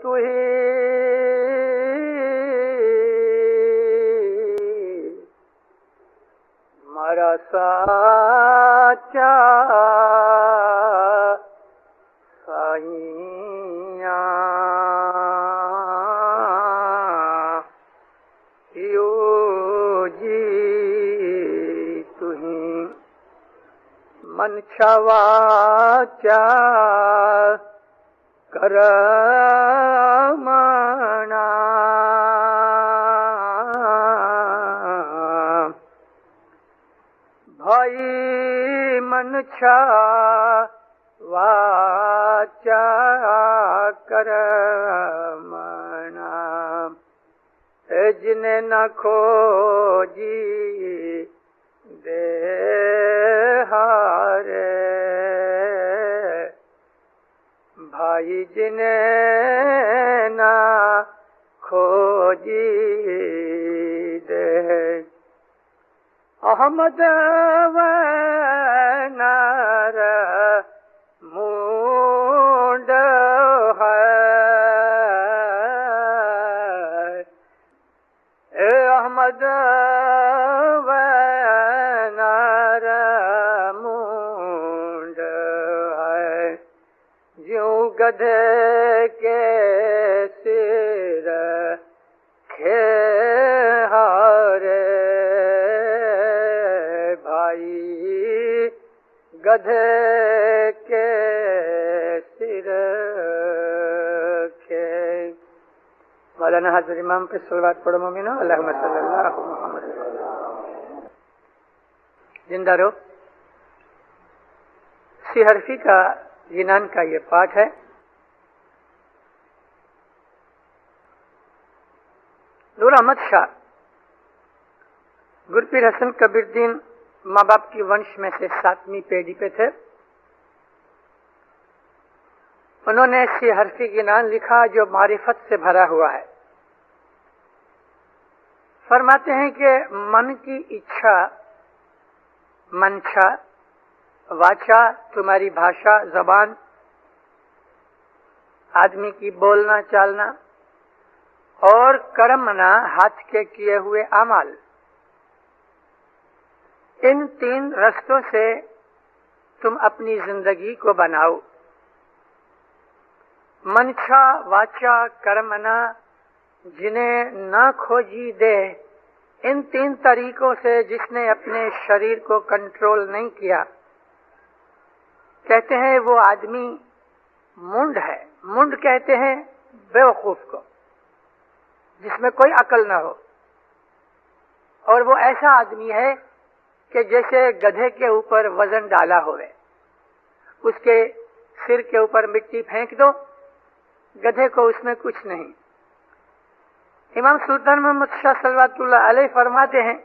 تو ہی مارا ساچا سائیاں یو جی تو ہی من چھواچا کرمنا بھائی من چھواچا کرمنا جن نہ کھوجی دے ہارے بھائی جن نہ کھوجی دے احمد ونر مونڈ ہے اے احمد ونر مونڈ ہے جوں گدھے کے سر کھے ہارے بھائی گدھے کے سر کھے مولانا حضرت امام پہ صلوات پڑھو مومنو اللہم صلی اللہ محمد زندہ رہو سی حرفی کا یونان کا یہ پاٹ ہے. نور احمد شاہ گرپیر حسن کبیر الدین ماں باپ کی ونش میں سے 7ویں پیڑھی پہ تھے. انہوں نے سی حرفی یونان لکھا جو معرفت سے بھرا ہوا ہے. فرماتے ہیں کہ من کی اچھا منشا واچا تمہاری بھاشا زبان آدمی کی بولنا چالنا اور کرمنا ہاتھ کے کیے ہوئے اعمال ان 3 رستوں سے تم اپنی زندگی کو بناؤ. منشا واچا کرمنا جنہیں نہ کھوجی دے ان 3 طریقوں سے جس نے اپنے شریر کو کنٹرول نہیں کیا کہتے ہیں وہ آدمی منڈ ہے. منڈ کہتے ہیں بیوقوف کو جس میں کوئی عقل نہ ہو اور وہ ایسا آدمی ہے کہ جیسے گدھے کے اوپر وزن ڈالا ہوئے اس کے سر کے اوپر مٹی پھینک دو گدھے کو اس میں کچھ نہیں. امام سلطان محمد شاہ صلوات اللہ علیہ فرماتے ہیں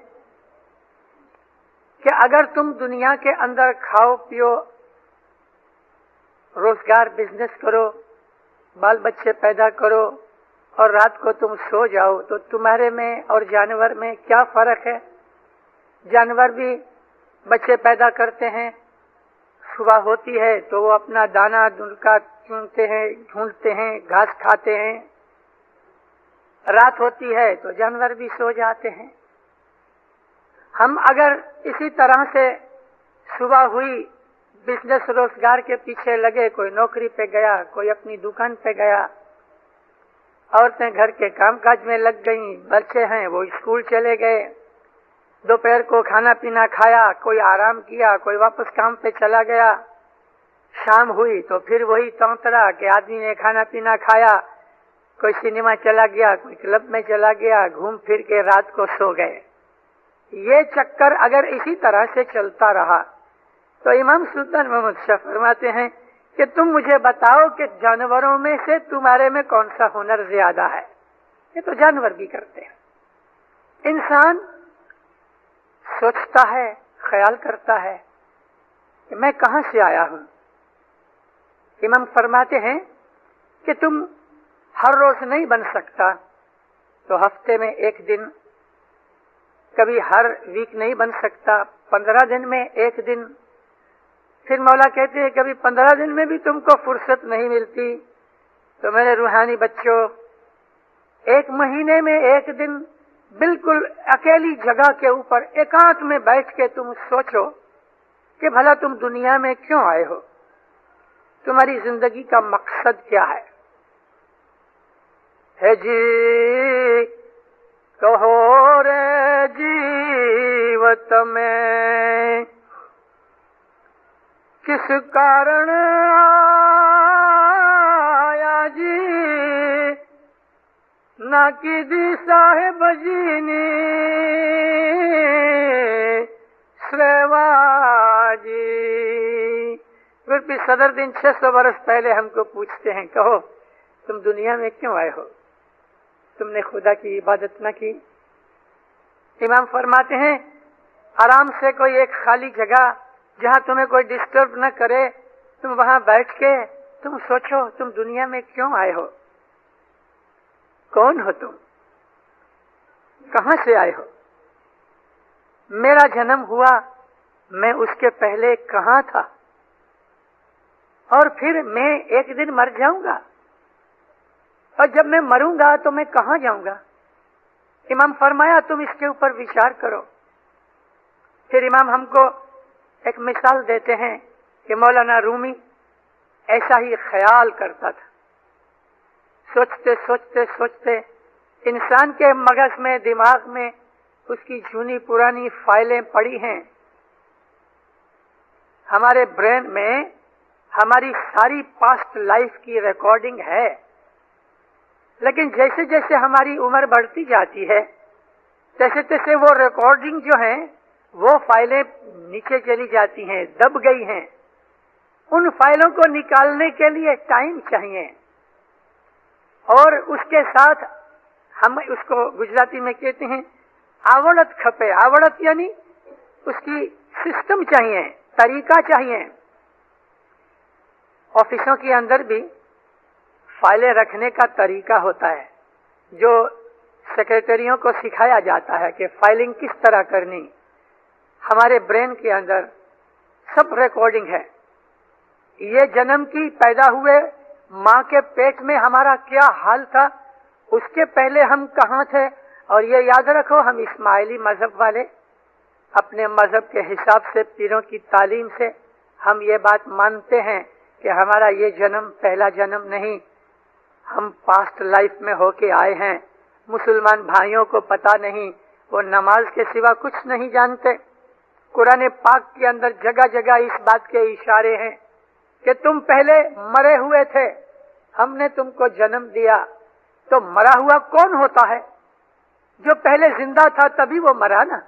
کہ اگر تم دنیا کے اندر کھاؤ پیو روزگار بزنس کرو بال بچے پیدا کرو اور رات کو تم سو جاؤ تو تمہارے میں اور جانور میں کیا فرق ہے؟ جانور بھی بچے پیدا کرتے ہیں صبح ہوتی ہے تو وہ اپنا دانہ کا چنتے ہیں ڈھونڈتے ہیں گھاس کھاتے ہیں. رات ہوتی ہے تو جانور بھی سو جاتے ہیں. ہم اگر اسی طرح سے صبح ہوئی بزنس روزگار کے پیچھے لگے کوئی نوکری پہ گیا کوئی اپنی دکان پہ گیا عورتیں گھر کے کام کاج میں لگ گئیں بچے ہیں وہ اسکول چلے گئے دوپہر کو کھانا پینا کھایا کوئی آرام کیا کوئی واپس کام پہ چلا گیا شام ہوئی تو پھر وہی تونترا کہ آدمی نے کھانا پینا کھایا کوئی سنیما چلا گیا کوئی کلب میں چلا گیا گھوم پھر کے رات کو سو گئے. یہ چکر اگر اسی طرح سے چلتا رہا تو امام سلطان محمد شاہ فرماتے ہیں کہ تم مجھے بتاؤ کہ جانوروں میں سے تمہارے میں کون سا ہنر زیادہ ہے. یہ تو جانور بھی کرتے ہیں. انسان سوچتا ہے خیال کرتا ہے کہ میں کہاں سے آیا ہوں. امام فرماتے ہیں کہ تم ہر روز نہیں بن سکتا تو ہفتے میں 1 دن کبھی ہر ویک نہیں بن سکتا 15 دن میں 1 دن. پھر مولا کہتے ہیں کبھی 15 دن میں بھی تم کو فرصت نہیں ملتی तो मेरे रूहानी बच्चों, एक महीने में एक दिन बिल्कुल अकेली जगह के ऊपर एकांत में बैठ के तुम सोचो कि भला तुम दुनिया में क्यों आए हो, तुम्हारी जिंदगी का मकसद क्या है जी कहो रे जीवत में किस कारण आया जी, ना की दी साहेब जी ने श्रेवाजी। फिर भी सदर दिन 600 वर्ष पहले हमको पूछते हैं, कहो तुम दुनिया में क्यों आए हो, तुमने खुदा की इबादत न की। इमाम फरमाते हैं, आराम से कोई एक खाली जगह जहां तुम्हें कोई डिस्टर्ब न करे, तुम वहां बैठ के तुम सोचो तुम दुनिया में क्यों आए हो, कौन हो तुम, कहां से आए हो, मेरा जन्म हुआ मैं उसके पहले कहां था, और फिर मैं एक दिन मर जाऊंगा, और जब मैं मरूंगा तो मैं कहां जाऊंगा। इमाम फरमाया तुम इसके ऊपर विचार करो। फिर इमाम हमको एक मिसाल देते हैं कि मौलाना रूमी ऐसा ही ख्याल करता था। सोचते सोचते सोचते इंसान के मगज में, दिमाग में उसकी जूनी पुरानी फाइलें पड़ी हैं। हमारे ब्रेन में हमारी सारी पास्ट लाइफ की रिकॉर्डिंग है, लेकिन जैसे जैसे हमारी उम्र बढ़ती जाती है तैसे तैसे वो रिकॉर्डिंग जो है वो फाइलें नीचे चली जाती हैं, दब गई हैं। उन फाइलों को निकालने के लिए टाइम चाहिए, और उसके साथ हम उसको गुजराती में कहते हैं आवड़त खपे। आवड़त यानी उसकी सिस्टम चाहिए, तरीका चाहिए। ऑफिसों के अंदर भी फाइलें रखने का तरीका होता है, जो सेक्रेटरियों को सिखाया जाता है कि फाइलिंग किस तरह करनी। हमारे ब्रेन के अंदर सब रिकॉर्डिंग है। ये जन्म की पैदा हुए माँ के पेट में हमारा क्या हाल था, उसके पहले हम कहाँ थे। और ये याद रखो, हम इस्माइली मजहब वाले, अपने मजहब के हिसाब से, पीरों की तालीम से हम ये बात मानते हैं कि हमारा ये जन्म पहला जन्म नहीं, हम पास्ट लाइफ में होके आए हैं। मुसलमान भाइयों को पता नहीं, वो नमाज के सिवा कुछ नहीं जानते। कुरान पाक के अंदर जगह जगह इस बात के इशारे हैं कि तुम पहले मरे हुए थे, हमने तुमको जन्म दिया। तो मरा हुआ कौन होता है? जो पहले जिंदा था तभी वो मरा ना।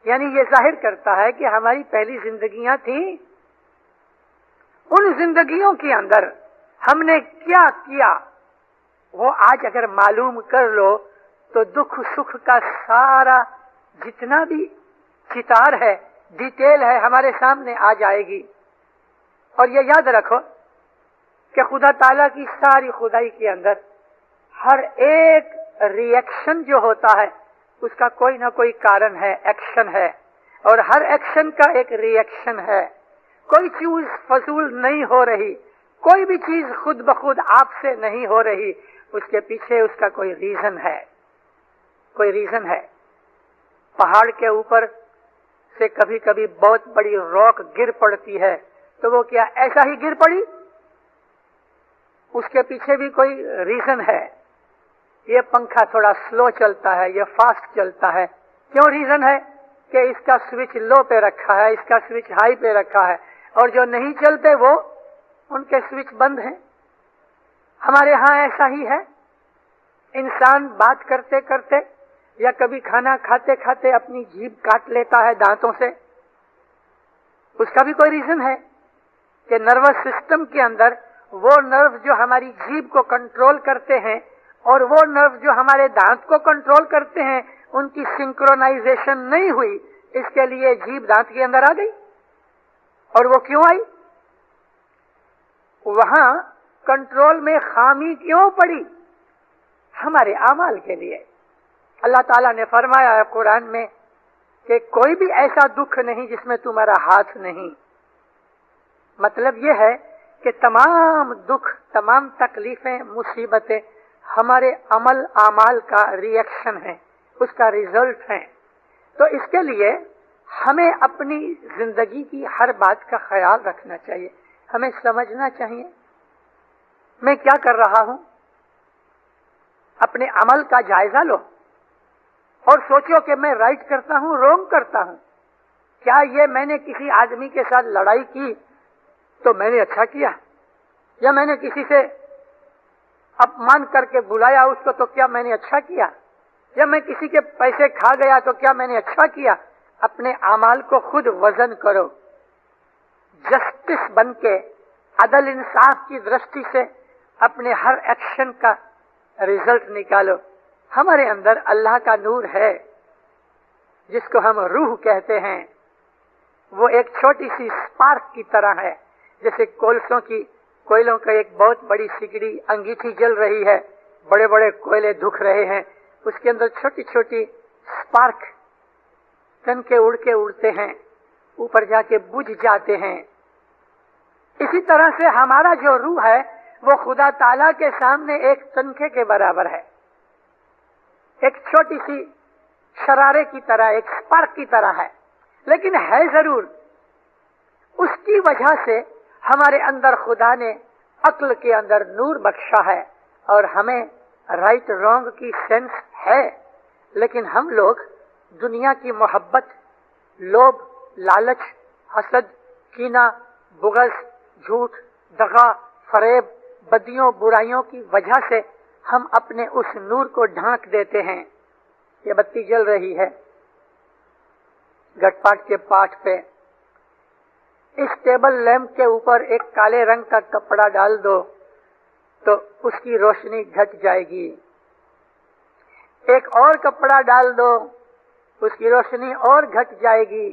यानी ये जाहिर करता है कि हमारी पहली जिंदगियां थी, उन जिंदगियों के अंदर हमने क्या किया वो आज अगर मालूम कर लो तो दुख सुख का सारा जितना भी चितार है, डिटेल है, हमारे सामने आ जाएगी। और ये याद रखो कि खुदा ताला की सारी खुदाई के अंदर हर एक रिएक्शन जो होता है उसका कोई ना कोई कारण है, एक्शन है, और हर एक्शन का एक रिएक्शन है। कोई चीज फजूल नहीं हो रही, कोई भी चीज खुद ब खुद आपसे नहीं हो रही, उसके पीछे उसका कोई रीजन है, कोई रीजन है। पहाड़ के ऊपर से कभी कभी बहुत बड़ी रॉक गिर पड़ती है, तो वो क्या ऐसा ही गिर पड़ी? उसके पीछे भी कोई रीजन है। ये पंखा थोड़ा स्लो चलता है, ये फास्ट चलता है, क्यों? रीजन है कि इसका स्विच लो पे रखा है, इसका स्विच हाई पे रखा है, और जो नहीं चलते वो उनके स्विच बंद हैं। हमारे यहाँ ऐसा ही है। इंसान बात करते करते या कभी खाना खाते खाते अपनी जीभ काट लेता है दांतों से, उसका भी कोई रीजन है कि नर्वस सिस्टम के अंदर वो नर्व जो हमारी जीभ को कंट्रोल करते हैं और वो नर्व जो हमारे दांत को कंट्रोल करते हैं, उनकी सिंक्रोनाइजेशन नहीं हुई, इसके लिए जीभ दांत के अंदर आ गई। और वो क्यों आई? वहां कंट्रोल में खामी क्यों पड़ी? हमारे अमाल के लिए। अल्लाह ताला ने फरमाया है कुरान में कि कोई भी ऐसा दुख नहीं जिसमें तुम्हारा हाथ नहीं। मतलब ये है कि तमाम दुख, तमाम तकलीफें, मुसीबतें हमारे अमल आमाल का रिएक्शन है, उसका रिजल्ट है। तो इसके लिए हमें अपनी जिंदगी की हर बात का ख्याल रखना चाहिए, हमें समझना चाहिए मैं क्या कर रहा हूं। अपने अमल का जायजा लो और सोचो कि मैं राइट करता हूं, रॉन्ग करता हूं। क्या ये मैंने किसी आदमी के साथ लड़ाई की तो मैंने अच्छा किया, या मैंने किसी से अपमान करके बुलाया उसको तो क्या मैंने अच्छा किया, या मैं किसी के पैसे खा गया तो क्या मैंने अच्छा किया। अपने अमाल को खुद वजन करो, जस्टिस बन के अदल इंसाफ की दृष्टि से अपने हर एक्शन का रिजल्ट निकालो। हमारे अंदर अल्लाह का नूर है जिसको हम रूह कहते हैं, वो एक छोटी सी स्पार्क की तरह है, जैसे कोयलों का एक बहुत बड़ी सिगड़ी अंगीठी जल रही है, बड़े बड़े कोयले धुख रहे हैं, उसके अंदर छोटी छोटी स्पार्क तन के उड़ते हैं, ऊपर जाके बुझ जाते हैं। इसी तरह से हमारा जो रूह है वो खुदा ताला के सामने एक तनखे के बराबर है, एक छोटी सी शरारे की तरह, एक स्पार्क की तरह है, लेकिन है जरूर। उसकी वजह से हमारे अंदर खुदा ने अक्ल के अंदर नूर बख्शा है और हमें राइट रॉन्ग की सेंस है। लेकिन हम लोग दुनिया की मोहब्बत, लोभ, लालच, हसद, कीना, बुग़्ज़, झूठ, दगा, फरेब, बदियों बुराइयों की वजह से हम अपने उस नूर को ढांक देते हैं। ये बत्ती जल रही है घटपाट के पाठ पे, इस टेबल लैंप के ऊपर एक काले रंग का कपड़ा डाल दो तो उसकी रोशनी घट जाएगी, एक और कपड़ा डाल दो उसकी रोशनी और घट जाएगी।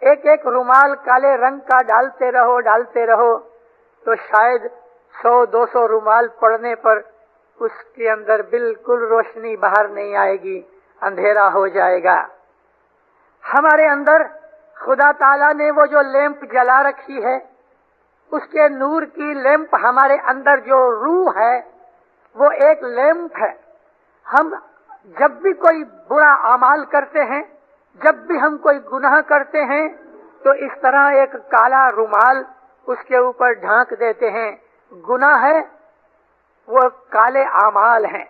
एक एक रुमाल काले रंग का डालते रहो तो शायद 100-200 रुमाल पड़ने पर उसके अंदर बिल्कुल रोशनी बाहर नहीं आएगी, अंधेरा हो जाएगा। हमारे अंदर खुदा ताला ने वो जो लैंप जला रखी है, उसके नूर की लैंप, हमारे अंदर जो रूह है वो एक लैंप है। हम जब भी कोई बुरा अमाल करते हैं, जब भी हम कोई गुनाह करते हैं, तो इस तरह एक काला रुमाल उसके ऊपर ढांक देते हैं। गुनाह है वो काले अमाल हैं।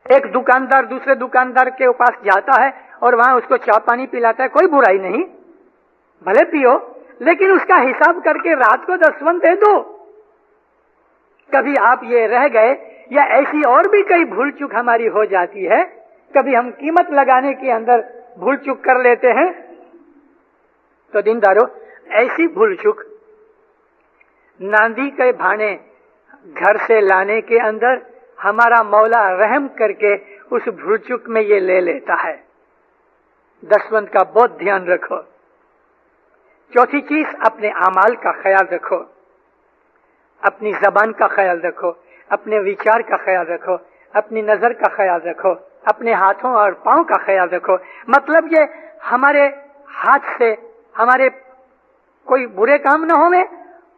एक दुकानदार दूसरे दुकानदार के पास जाता है और वहां उसको चाय पानी पिलाता है, कोई बुराई नहीं, भले पियो, लेकिन उसका हिसाब करके रात को 10 दे दो। कभी आप ये रह गए, या ऐसी और भी कई भूल चूक हमारी हो जाती है, कभी हम कीमत लगाने के अंदर भूल चूक कर लेते हैं। तो दीनदारों, ऐसी भूल चूक नांदी के भाने घर से लाने के अंदर हमारा मौला रहम करके उस भूल चूक में ये ले लेता है। दसवंत का बहुत ध्यान रखो। चौथी चीज, अपने आमाल का ख्याल रखो, अपनी जबान का ख्याल रखो, अपने विचार का ख्याल रखो, अपनी नजर का ख्याल रखो, अपने हाथों और पांव का ख्याल रखो। मतलब ये हमारे हाथ से हमारे कोई बुरे काम न होवे,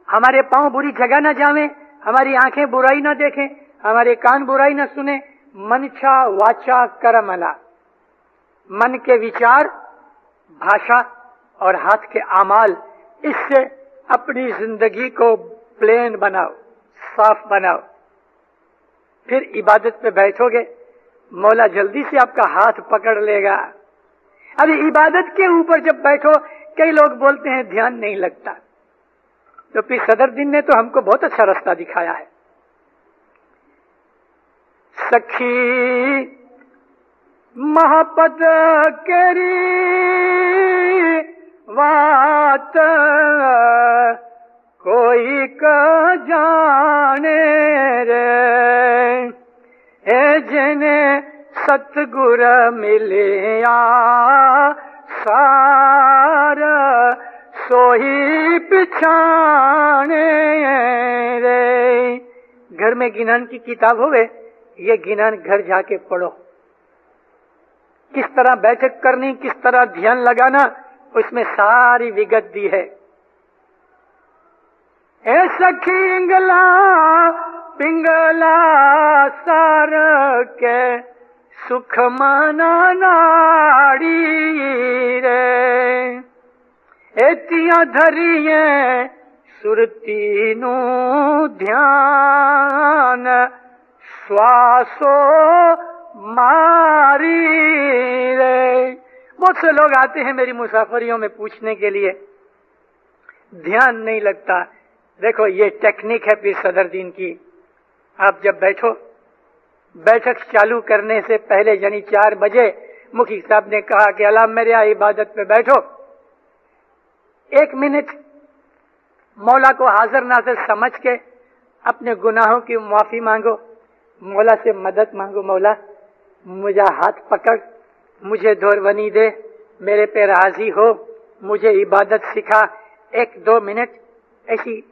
हमारे पांव बुरी जगह न जावे, हमारी आंखें बुराई न देखें, हमारे कान बुराई न सुने। मनचा वाचा करमला, मन के विचार, भाषा और हाथ के आमाल, इससे अपनी जिंदगी को प्लेन बनाओ, साफ बनाओ। फिर इबादत पे बैठोगे, मौला जल्दी से आपका हाथ पकड़ लेगा। अभी इबादत के ऊपर जब बैठो, कई लोग बोलते हैं ध्यान नहीं लगता, तो फिर सदर दिन ने तो हमको बहुत अच्छा रास्ता दिखाया है। सखी मोहब्बत करी बात कोई का जाने रे, ए जने सतगुर मिलिया सारा सोही पिछाने रे। घर में गिनान की किताब होवे, ये गिनान घर जाके पढ़ो। किस तरह बैठक करनी, किस तरह ध्यान लगाना, उसमें सारी विगत दी है। ए सखी इंगला पिंगला सार के सुख माना नाड़ी रे, एतिया धरिए सुरती नू ध्यान श्वासो मारी रे। बहुत से लोग आते हैं मेरी मुसाफरियों में पूछने के लिए, ध्यान नहीं लगता। देखो ये टेक्निक है पीर सदरुद्दीन की। आप जब बैठो, बैठक चालू करने से पहले यानी 4 बजे मुखी साहब ने कहा कि अल्लाह मेरे यहाँ इबादत पे बैठो, 1 मिनट मौला को हाजिर नाज़िर समझ के अपने गुनाहों की माफी मांगो, मौला से मदद मांगो। मौला मुझे हाथ पकड़, मुझे दोरवनी दे, मेरे पे राजी हो, मुझे इबादत सिखा। 1-2 मिनट ऐसी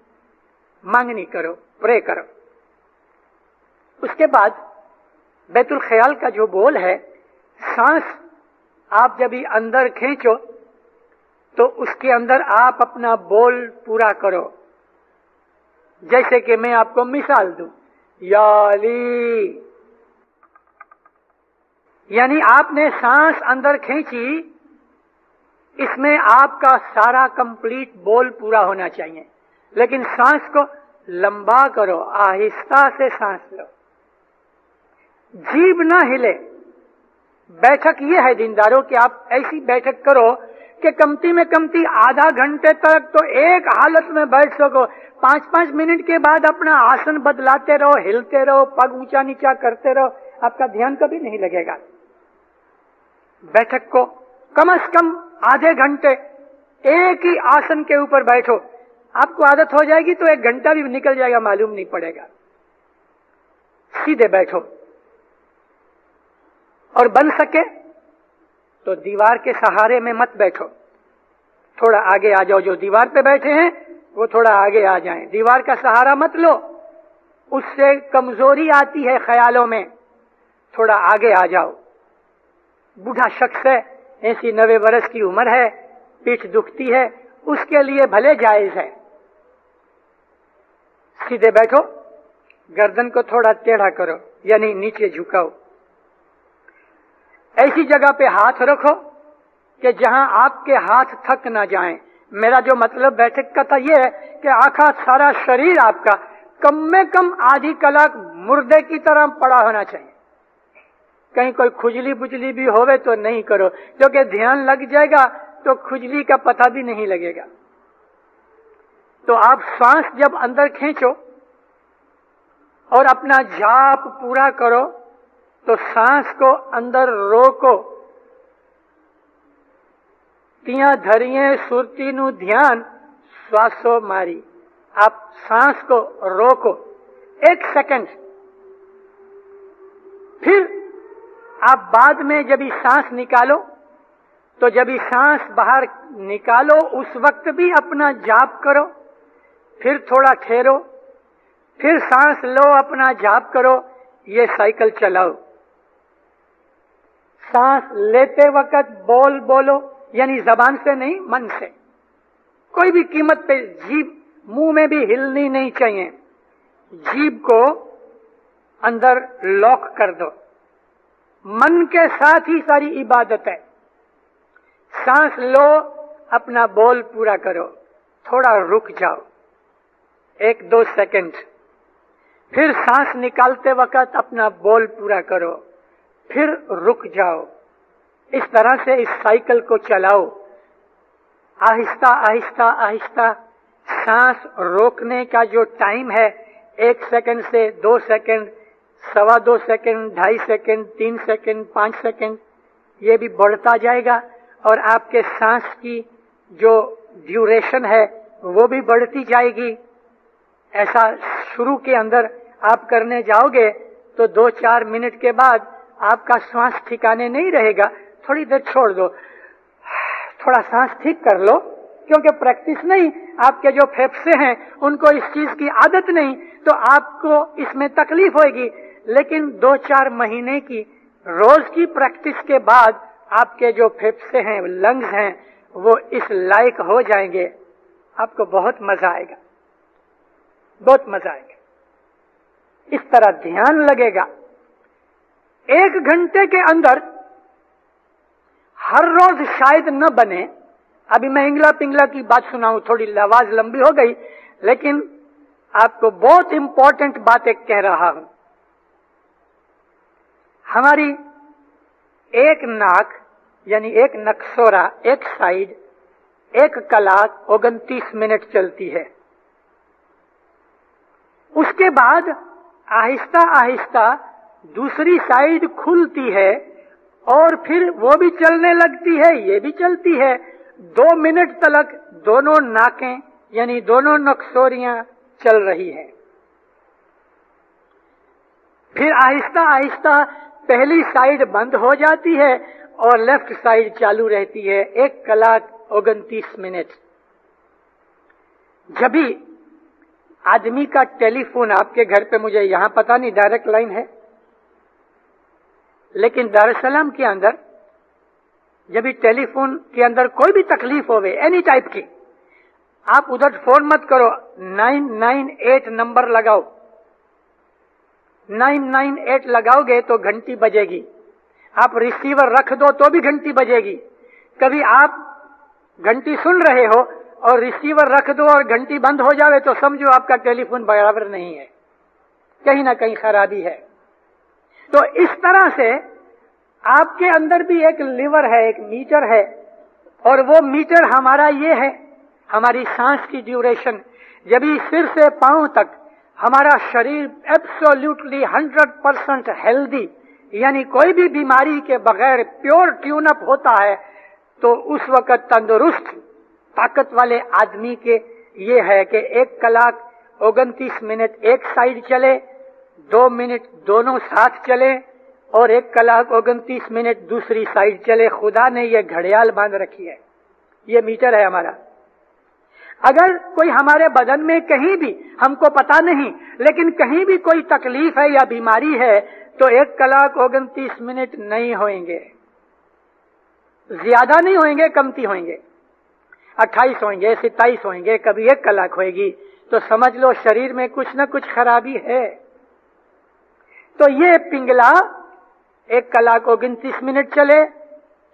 मांगनी करो, प्रे करो। उसके बाद बैतुल ख्याल का जो बोल है, सांस आप जब ही अंदर खींचो तो उसके अंदर आप अपना बोल पूरा करो। जैसे कि मैं आपको मिसाल दूं, या अली, यानी आपने सांस अंदर खींची, इसमें आपका सारा कंप्लीट बोल पूरा होना चाहिए। लेकिन सांस को लंबा करो, आहिस्ता से सांस लो, जीभ ना हिले। बैठक ये है दीनदारों कि आप ऐसी बैठक करो कि कमती में कमती आधा घंटे तक तो एक हालत में बैठ सको। 5-5 मिनट के बाद अपना आसन बदलाते रहो, हिलते रहो, पग ऊंचा नीचा करते रहो, आपका ध्यान कभी नहीं लगेगा। बैठक को कम से कम आधे घंटे एक ही आसन के ऊपर बैठो। आपको आदत हो जाएगी तो 1 घंटा भी निकल जाएगा, मालूम नहीं पड़ेगा। सीधे बैठो, और बन सके तो दीवार के सहारे में मत बैठो, थोड़ा आगे आ जाओ। जो दीवार पे बैठे हैं वो थोड़ा आगे आ जाएं। दीवार का सहारा मत लो, उससे कमजोरी आती है ख्यालों में। थोड़ा आगे आ जाओ। बूढ़ा शख्स है, 80-90 वर्ष की उम्र है, पीठ दुखती है, उसके लिए भले जायज है। सीधे बैठो, गर्दन को थोड़ा टेढ़ा करो, यानी नीचे झुकाओ। ऐसी जगह पे हाथ रखो कि जहां आपके हाथ थक ना जाएं। मेरा जो मतलब बैठक का था ये है कि आखा सारा शरीर आपका कम में कम आधी कलाक मुर्दे की तरह पड़ा होना चाहिए। कहीं कोई खुजली बुजली भी होवे तो नहीं करो, क्योंकि ध्यान लग जाएगा तो खुजली का पता भी नहीं लगेगा। तो आप सांस जब अंदर खींचो और अपना जाप पूरा करो तो सांस को अंदर रोको। तिया धरिए सुरती नु ध्यान श्वासो मारी। आप सांस को रोको 1 सेकंड, फिर आप बाद में जब ये सांस निकालो तो जब ये सांस बाहर निकालो उस वक्त भी अपना जाप करो, फिर थोड़ा ठहरो, फिर सांस लो, अपना जाप करो। ये साइकिल चलाओ। सांस लेते वक्त बोल बोलो, यानी जबान से नहीं, मन से। कोई भी कीमत पे जीभ मुंह में भी हिलनी नहीं चाहिए। जीभ को अंदर लॉक कर दो। मन के साथ ही सारी इबादत है। सांस लो, अपना बोल पूरा करो, थोड़ा रुक जाओ 1-2 सेकंड, फिर सांस निकालते वक्त अपना बोल पूरा करो, फिर रुक जाओ। इस तरह से इस साइकिल को चलाओ। आहिस्ता आहिस्ता आहिस्ता सांस रोकने का जो टाइम है 1 सेकंड से 2 second, 2.25 second, 2.5 second, 3 second, 5 second, ये भी बढ़ता जाएगा और आपके सांस की जो ड्यूरेशन है वो भी बढ़ती जाएगी। ऐसा शुरू के अंदर आप करने जाओगे तो 2-4 मिनट के बाद आपका सांस ठिकाने नहीं रहेगा। थोड़ी देर छोड़ दो, थोड़ा सांस ठीक कर लो, क्योंकि प्रैक्टिस नहीं, आपके जो फेफड़े हैं उनको इस चीज की आदत नहीं, तो आपको इसमें तकलीफ होगी। लेकिन 2-4 महीने की रोज की प्रैक्टिस के बाद आपके जो फेफड़े हैं, लंग्स हैं, वो इस लायक हो जाएंगे, आपको बहुत मजा आएगा। बहुत मजा आएगा। इस तरह ध्यान लगेगा। 1 घंटे के अंदर हर रोज शायद न बने। अभी मैं इंगला पिंगला की बात सुनाऊं, थोड़ी आवाज लंबी हो गई, लेकिन आपको बहुत इंपॉर्टेंट बात एक कह रहा हूं। हमारी एक नाक यानी एक नक्सोरा, एक साइड 1 कलाक 29 मिनट चलती है। उसके बाद आहिस्ता आहिस्ता दूसरी साइड खुलती है और फिर वो भी चलने लगती है, ये भी चलती है। 2 मिनट तक दोनों नाकें यानी दोनों नक्सोरियां चल रही है। फिर आहिस्ता आहिस्ता पहली साइड बंद हो जाती है और लेफ्ट साइड चालू रहती है। 1 कलाक 29 मिनट। जब भी आदमी का टेलीफोन आपके घर पे, मुझे यहां पता नहीं डायरेक्ट लाइन है, लेकिन दारुसलाम के अंदर जब भी टेलीफोन के अंदर कोई भी तकलीफ होवे एनी टाइप की, आप उधर फोन मत करो, 998 नंबर लगाओ। 998 लगाओगे तो घंटी बजेगी। आप रिसीवर रख दो तो भी घंटी बजेगी। कभी आप घंटी सुन रहे हो और रिसीवर रख दो और घंटी बंद हो जावे तो समझो आपका टेलीफोन बराबर नहीं है, कहीं ना कहीं खराबी है। तो इस तरह से आपके अंदर भी एक लीवर है, एक मीटर है, और वो मीटर हमारा ये है, हमारी सांस की ड्यूरेशन। जब भी सिर से पांव तक हमारा शरीर एब्सोल्युटली 100% हेल्दी, यानी कोई भी बीमारी के बगैर प्योर ट्यून अप होता है, तो उस वक्त तंदुरुस्त ताकत वाले आदमी के ये है कि 1 कलाक 29 मिनट एक साइड चले, 2 मिनट दोनों साथ चले और 1 कलाक 29 मिनट दूसरी साइड चले। खुदा ने ये घड़ियाल बांध रखी है, ये मीटर है हमारा। अगर कोई हमारे बदन में कहीं भी, हमको पता नहीं, लेकिन कहीं भी कोई तकलीफ है या बीमारी है तो 1 कलाक 29 मिनट नहीं होंगे, ज्यादा नहीं होंगे, कमती होंगे, 28 होंगे, 27 होंगे, कभी 1 कलाक होगी, तो समझ लो शरीर में कुछ न कुछ खराबी है। तो ये पिंगला 1 कलाक 29 मिनट चले,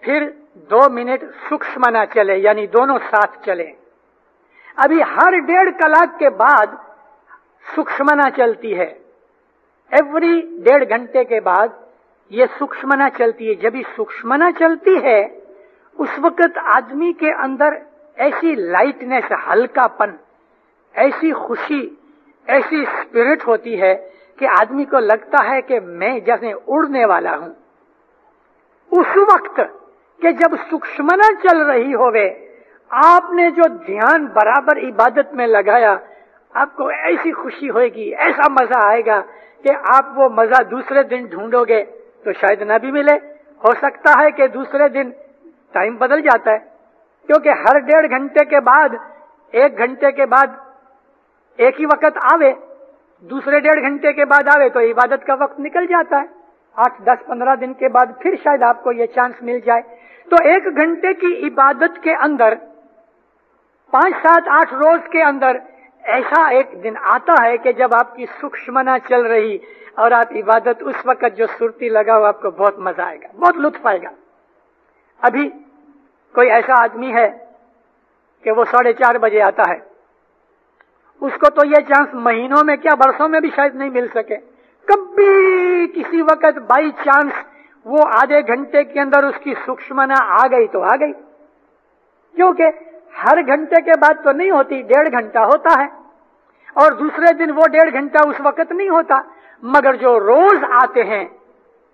फिर 2 मिनट सूक्ष्मना चले, यानी दोनों साथ चले। अभी हर 1.5 कलाक के बाद सूक्ष्मना चलती है। एवरी 1.5 घंटे के बाद ये सूक्ष्मना चलती है। जब ये सूक्ष्मना चलती है उस वक्त आदमी के अंदर ऐसी लाइटनेस, हल्कापन, ऐसी खुशी, ऐसी स्पिरिट होती है कि आदमी को लगता है कि मैं जैसे उड़ने वाला हूं। उस वक्त कि जब सूक्ष्मना चल रही होवे, आपने जो ध्यान बराबर इबादत में लगाया, आपको ऐसी खुशी होगी, ऐसा मजा आएगा कि आप वो मजा दूसरे दिन ढूंढोगे तो शायद न भी मिले। हो सकता है कि दूसरे दिन टाइम बदल जाता है, क्योंकि हर 1.5 घंटे के बाद, 1 घंटे के बाद एक ही वक्त आवे, दूसरे 1.5 घंटे के बाद आवे तो इबादत का वक्त निकल जाता है। 8, 10, 15 दिन के बाद फिर शायद आपको ये चांस मिल जाए। तो 1 घंटे की इबादत के अंदर 5, 7, 8 रोज के अंदर ऐसा एक दिन आता है कि जब आपकी सूक्ष्मना चल रही और आप इबादत, उस वक्त जो सुरती लगाओ, आपको बहुत मजा आएगा, बहुत लुत्फ आएगा। अभी कोई ऐसा आदमी है कि वो 4:30 बजे आता है, उसको तो ये चांस महीनों में क्या वर्षों में भी शायद नहीं मिल सके। कभी किसी वक्त बाई चांस वो आधे घंटे के अंदर उसकी सूक्ष्मना आ गई तो आ गई, क्योंकि हर घंटे के बाद तो नहीं होती, 1.5 घंटा होता है और दूसरे दिन वो 1.5 घंटा उस वक्त नहीं होता। मगर जो रोज आते हैं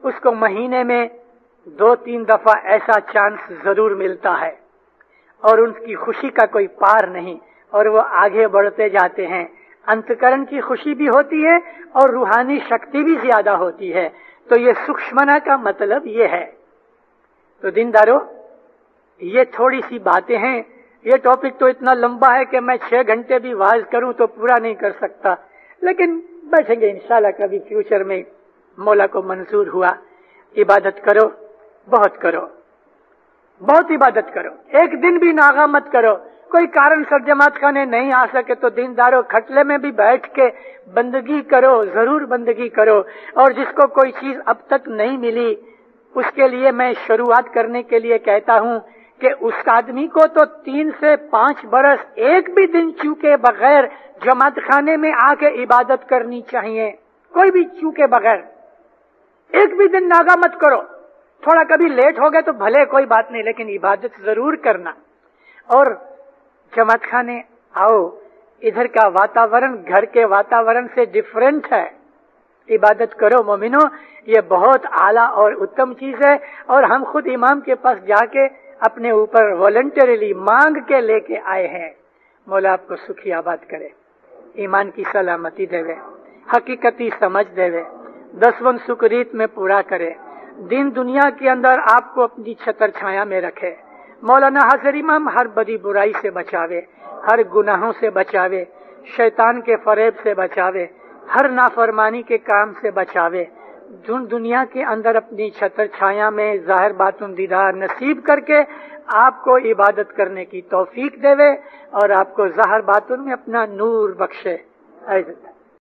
उसको महीने में 2-3 दफा ऐसा चांस जरूर मिलता है और उनकी खुशी का कोई पार नहीं, और वो आगे बढ़ते जाते हैं। अंतकरण की खुशी भी होती है और रूहानी शक्ति भी ज्यादा होती है। तो ये सूक्ष्मना का मतलब ये है। तो दीनदारों, ये थोड़ी सी बातें हैं। ये टॉपिक तो इतना लंबा है कि मैं 6 घंटे भी वाज करूं तो पूरा नहीं कर सकता, लेकिन बैठेंगे इंशाल्लाह कभी फ्यूचर में, मौला को मंजूर हुआ। इबादत करो, बहुत करो। बहुत इबादत करो, एक दिन भी नागा मत करो। कोई कारण से जमात खाने नहीं आ सके तो दीनदारों खटले में भी बैठ के बंदगी करो, जरूर बंदगी करो। और जिसको कोई चीज अब तक नहीं मिली उसके लिए मैं शुरुआत करने के लिए कहता हूँ कि उस आदमी को तो 3 से 5 बरस एक भी दिन चूके बगैर जमात खाने में आके इबादत करनी चाहिए, कोई भी चूके बगैर। एक भी दिन नागा मत करो, थोड़ा कभी लेट हो गए तो भले कोई बात नहीं, लेकिन इबादत जरूर करना। और जमात खाने आओ, इधर का वातावरण घर के वातावरण से डिफरेंट है, इबादत करो मोमिनो, ये बहुत आला और उत्तम चीज है। और हम खुद इमाम के पास जाके अपने ऊपर वॉलंटरीली मांग के लेके आए हैं। मौला आपको सुखी आबाद करे, ईमान की सलामती देवे, हकीकती समझ देवे, 10वन सुख रीत में पूरा करे, दिन दुनिया के अंदर आपको अपनी छतर छाया में रखे। मौलाना हज़र इमाम हर बदी बुराई से बचावे, हर गुनाहों से बचावे, शैतान के फरेब से बचावे, हर नाफरमानी के काम से बचावे। दुनिया के अंदर अपनी छतर छाया में ज़ाहिर बातुन दीदार नसीब करके आपको इबादत करने की तौफीक देवे और आपको ज़ाहिर बातुन में अपना नूर बख्शे।